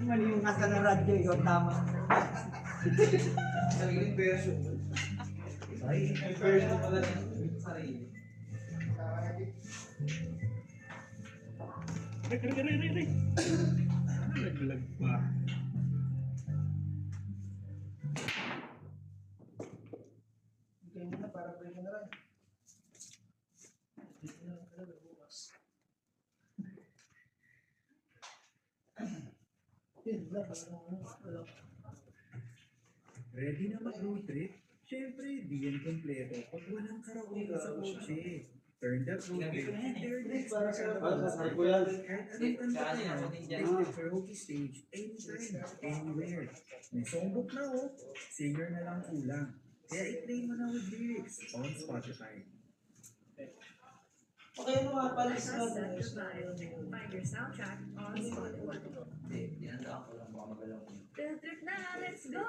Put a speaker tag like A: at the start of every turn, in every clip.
A: Mali yung kasa ng radyo, ikaw tama.
B: Sariling version. Ay, may version pala ng sarili.
C: Naglag pa.
B: Bigay mo na para pwede na rin. Bigay na lang talaga bukas. Yun, wala pa wala.
C: Ready na mag-road trip? Siyempre, di yan kompleto pag walang karaoke sa kotse. Turn that road trip into your next
B: Para sa
C: karaoke.
B: ko yan.
C: Kahit anong kanta ka yan, take the karaoke stage anytime, anywhere. May songbook na oh, singer na lang kulang. Kaya i-play mo na with lyrics on Spotify.
B: Okay, mga palis na.
D: Find your soundtrack on Spotify.
B: Hindi, dinandaan ko lang baka magalaw ko.
D: Field trip na! Let's go!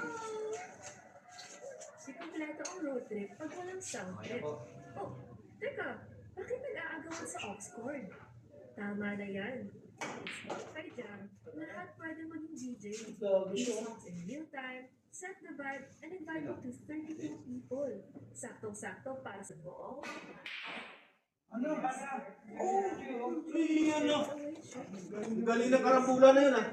D: Di kompleto ang road trip pag walang sound
B: Okay
D: trip.
B: po.
D: Oh, teka! Bakit nag-aagawan sa aux-cord? Tama na yan. Spotify Jam, lahat pwede maging DJ. Play songs in real time, set the vibe, and invite up to 32 people. Saktong-sakto para sa buong
B: Ano? Ano? Galing na karambula na yun ah.